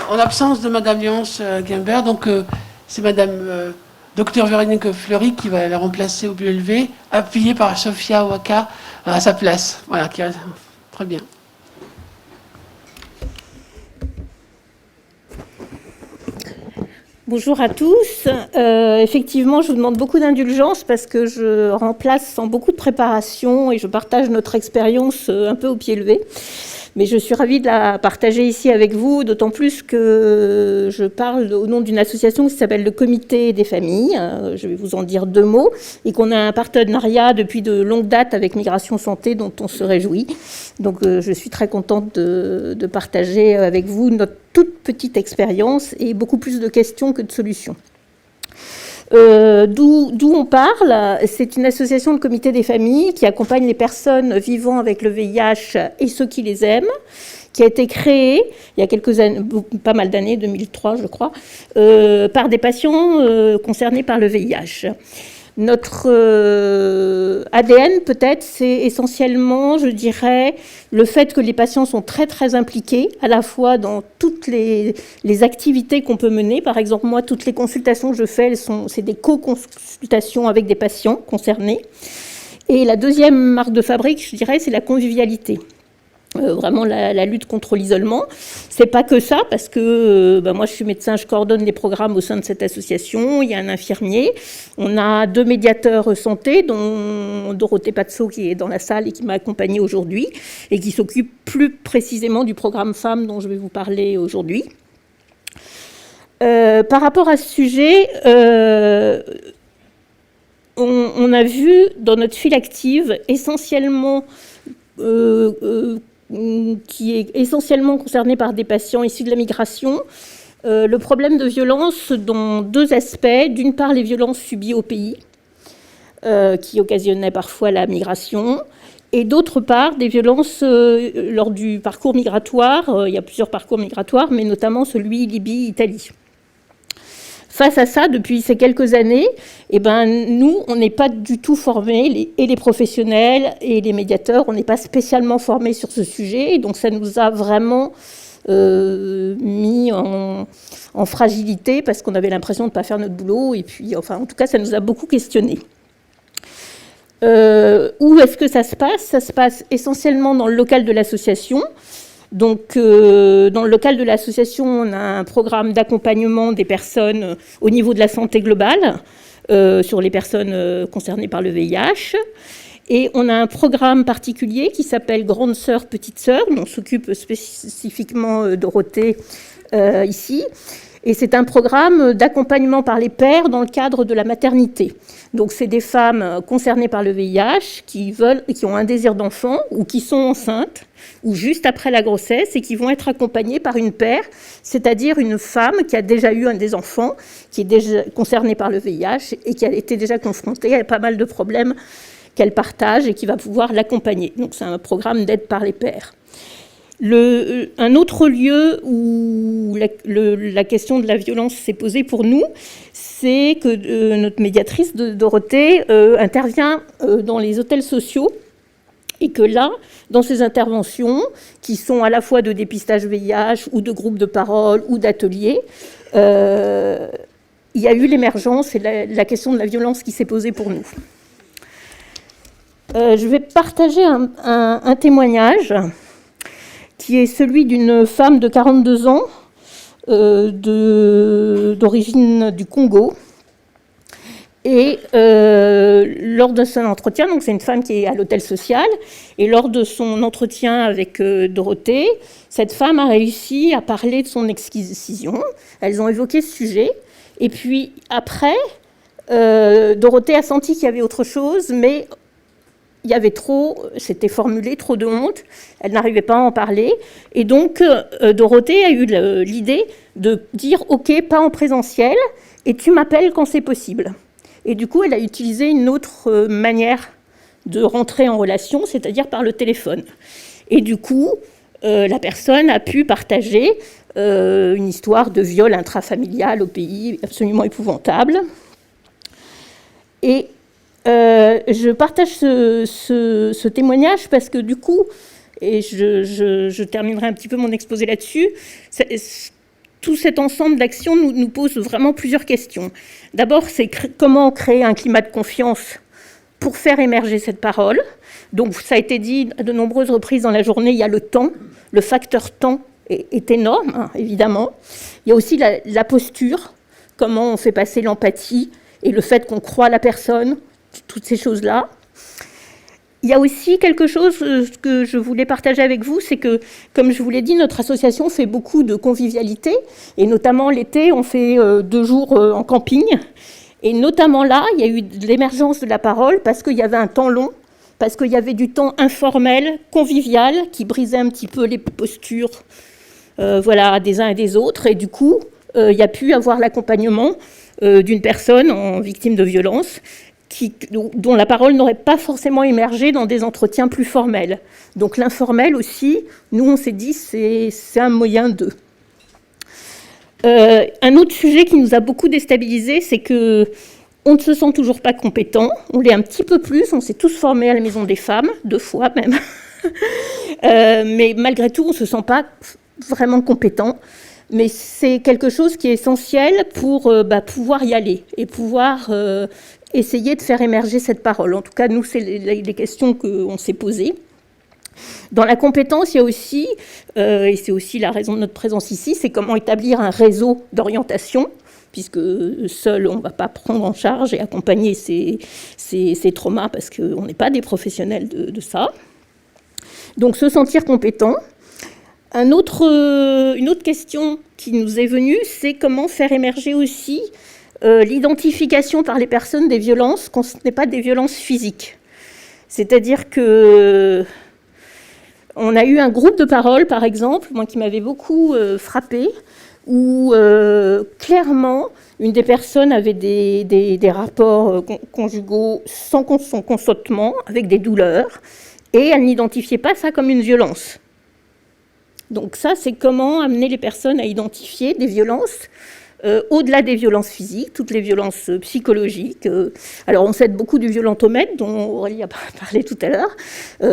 en l'absence de Madame Léonce Guimbert, donc c'est Madame Docteur Véronique Fleury qui va la remplacer au plus élevé, appuyée par Sophia Waka à sa place. Voilà, très bien. Bonjour à tous. Effectivement, je vous demande beaucoup d'indulgence parce que je remplace sans beaucoup de préparation et je partage notre expérience un peu au pied levé. Mais je suis ravie de la partager ici avec vous, d'autant plus que je parle au nom d'une association qui s'appelle le Comité des familles. Je vais vous en dire deux mots. Et qu'on a un partenariat depuis de longue date avec Migration Santé dont on se réjouit. Donc je suis très contente de partager avec vous notre toute petite expérience et beaucoup plus de questions que de solutions. D'où on parle, c'est une association de comité des familles qui accompagne les personnes vivant avec le VIH et ceux qui les aiment, qui a été créée il y a quelques années, pas mal d'années, 2003 je crois, par des patients concernés par le VIH. Notre ADN, peut-être, c'est essentiellement, je dirais, le fait que les patients sont très, très impliqués, à la fois dans toutes les activités qu'on peut mener. Par exemple, moi, toutes les consultations que je fais, c'est des co-consultations avec des patients concernés. Et la deuxième marque de fabrique, je dirais, c'est la convivialité. Vraiment la lutte contre l'isolement. C'est pas que ça, parce que moi je suis médecin, je coordonne les programmes au sein de cette association, il y a un infirmier, on a 2 médiateurs santé, dont Dorothée Patso qui est dans la salle et qui m'a accompagnée aujourd'hui, et qui s'occupe plus précisément du programme Femmes dont je vais vous parler aujourd'hui. Par rapport à ce sujet, on a vu dans notre file active essentiellement qui est essentiellement concerné par des patients issus de la migration, le problème de violence dans 2 aspects. D'une part, les violences subies au pays, qui occasionnaient parfois la migration, et d'autre part, des violences lors du parcours migratoire. Il y a plusieurs parcours migratoires, mais notamment celui Libye-Italie. Face à ça, depuis ces quelques années, nous, on n'est pas du tout formés, et les professionnels et les médiateurs, on n'est pas spécialement formés sur ce sujet. Et donc, ça nous a vraiment mis en fragilité parce qu'on avait l'impression de ne pas faire notre boulot. Et puis, enfin, en tout cas, ça nous a beaucoup questionnés. Où est-ce que ça se passe ? Ça se passe essentiellement dans le local de l'association. Donc, dans le local de l'association, on a un programme d'accompagnement des personnes au niveau de la santé globale, sur les personnes concernées par le VIH. Et on a un programme particulier qui s'appelle Grande Sœur, Petite Sœur, dont s'occupe spécifiquement Dorothée ici. Et c'est un programme d'accompagnement par les pères dans le cadre de la maternité. Donc, c'est des femmes concernées par le VIH qui ont un désir d'enfant ou qui sont enceintes ou juste après la grossesse et qui vont être accompagnées par une père, c'est-à-dire une femme qui a déjà eu un des enfants, qui est déjà concernée par le VIH et qui a été déjà confrontée à pas mal de problèmes qu'elle partage et qui va pouvoir l'accompagner. Donc, c'est un programme d'aide par les pères. Un autre lieu où la question de la violence s'est posée pour nous, c'est que notre médiatrice Dorothée intervient dans les hôtels sociaux et que là, dans ces interventions, qui sont à la fois de dépistage VIH ou de groupes de parole ou d'ateliers, il y a eu l'émergence et la question de la violence qui s'est posée pour nous. Je vais partager un témoignage qui est celui d'une femme de 42 ans, d'origine du Congo. Et lors de son entretien, donc c'est une femme qui est à l'hôtel social, et lors de son entretien avec Dorothée, cette femme a réussi à parler de son excision. Elles ont évoqué ce sujet. Et puis après, Dorothée a senti qu'il y avait autre chose, mais il y avait c'était formulé trop de honte, elle n'arrivait pas à en parler. Et donc, Dorothée a eu l'idée de dire « Ok, pas en présentiel, et tu m'appelles quand c'est possible ». Et du coup, elle a utilisé une autre manière de rentrer en relation, c'est-à-dire par le téléphone. Et du coup, la personne a pu partager une histoire de viol intrafamilial au pays absolument épouvantable. Et je partage ce témoignage parce que du coup, et je terminerai un petit peu mon exposé là-dessus, tout cet ensemble d'actions nous pose vraiment plusieurs questions. D'abord, c'est comment créer un climat de confiance pour faire émerger cette parole. Donc, ça a été dit à de nombreuses reprises dans la journée, il y a le temps, le facteur temps est énorme, hein, évidemment. Il y a aussi la posture, comment on fait passer l'empathie et le fait qu'on croit la personne, toutes ces choses-là. Il y a aussi quelque chose que je voulais partager avec vous, c'est que, comme je vous l'ai dit, notre association fait beaucoup de convivialité, et notamment l'été, on fait 2 jours en camping. Et notamment là, il y a eu l'émergence de la parole parce qu'il y avait un temps long, parce qu'il y avait du temps informel, convivial, qui brisait un petit peu les postures des uns et des autres. Et du coup, il y a pu avoir l'accompagnement d'une personne en victime de violence, dont la parole n'aurait pas forcément émergé dans des entretiens plus formels. Donc l'informel aussi, nous on s'est dit, c'est un moyen d'eux. Un autre sujet qui nous a beaucoup déstabilisés, c'est qu'on ne se sent toujours pas compétent. On l'est un petit peu plus, on s'est tous formés à la Maison des Femmes, 2 fois même. Mais malgré tout, on ne se sent pas vraiment compétent. Mais c'est quelque chose qui est essentiel pour pouvoir y aller et pouvoir essayer de faire émerger cette parole. En tout cas, nous, c'est les questions qu'on s'est posées. Dans la compétence, il y a aussi, et c'est aussi la raison de notre présence ici, c'est comment établir un réseau d'orientation, puisque seul, on ne va pas prendre en charge et accompagner ces traumas, parce qu'on n'est pas des professionnels de ça. Donc, se sentir compétent. Une autre question qui nous est venue, c'est comment faire émerger aussi l'identification par les personnes des violences quand ce n'est pas des violences physiques. C'est-à-dire que on a eu un groupe de parole, par exemple, moi qui m'avait beaucoup frappée, où clairement une des personnes avait des rapports conjugaux sans son consentement, avec des douleurs, et elle n'identifiait pas ça comme une violence. Donc ça, c'est comment amener les personnes à identifier des violences au-delà des violences physiques, toutes les violences psychologiques. Alors on s'aide beaucoup du violentomètre, dont Aurélie a parlé tout à l'heure,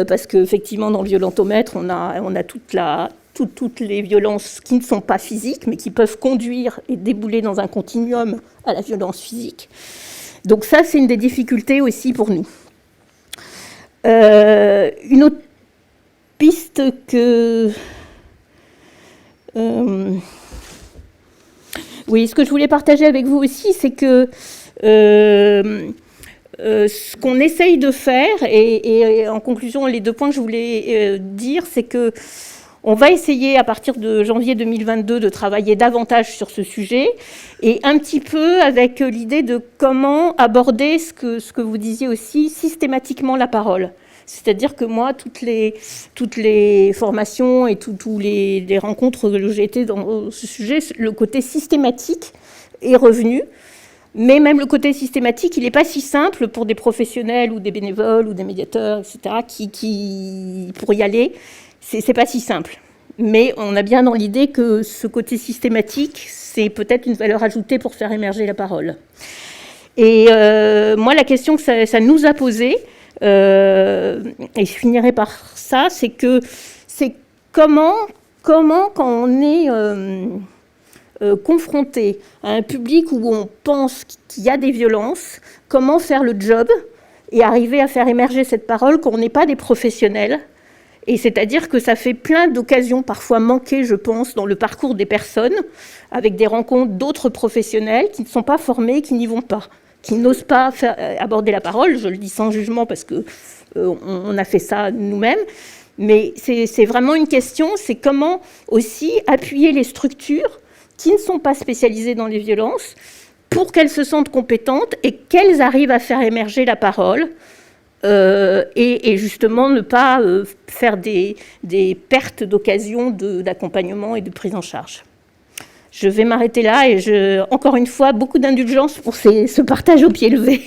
parce qu'effectivement dans le violentomètre, on a toutes les violences qui ne sont pas physiques, mais qui peuvent conduire et débouler dans un continuum à la violence physique. Donc ça, c'est une des difficultés aussi pour nous. Une autre piste que... Oui, ce que je voulais partager avec vous aussi, c'est que ce qu'on essaye de faire, et en conclusion, les 2 points que je voulais dire, c'est que on va essayer à partir de janvier 2022 de travailler davantage sur ce sujet, et un petit peu avec l'idée de comment aborder ce que vous disiez aussi, systématiquement la parole. C'est-à-dire que moi, toutes les formations et toutes les rencontres que j'ai été dans ce sujet, le côté systématique est revenu. Mais même le côté systématique, il n'est pas si simple pour des professionnels ou des bénévoles ou des médiateurs, etc., qui pour y aller, c'est pas si simple. Mais on a bien dans l'idée que ce côté systématique, c'est peut-être une valeur ajoutée pour faire émerger la parole. Et moi, la question que ça nous a posée, et je finirai par ça, c'est comment quand on est confronté à un public où on pense qu'il y a des violences, comment faire le job et arriver à faire émerger cette parole quand on n'est pas des professionnels. Et c'est-à-dire que ça fait plein d'occasions parfois manquées, je pense, dans le parcours des personnes, avec des rencontres d'autres professionnels qui ne sont pas formés, qui n'y vont pas, qui n'osent pas aborder la parole. Je le dis sans jugement parce qu'on a fait ça nous-mêmes. Mais c'est vraiment une question, c'est comment aussi appuyer les structures qui ne sont pas spécialisées dans les violences pour qu'elles se sentent compétentes et qu'elles arrivent à faire émerger la parole et justement ne pas faire des pertes d'occasion d'accompagnement et de prise en charge. Je vais m'arrêter là et encore une fois, beaucoup d'indulgence pour ce partage au pied levé.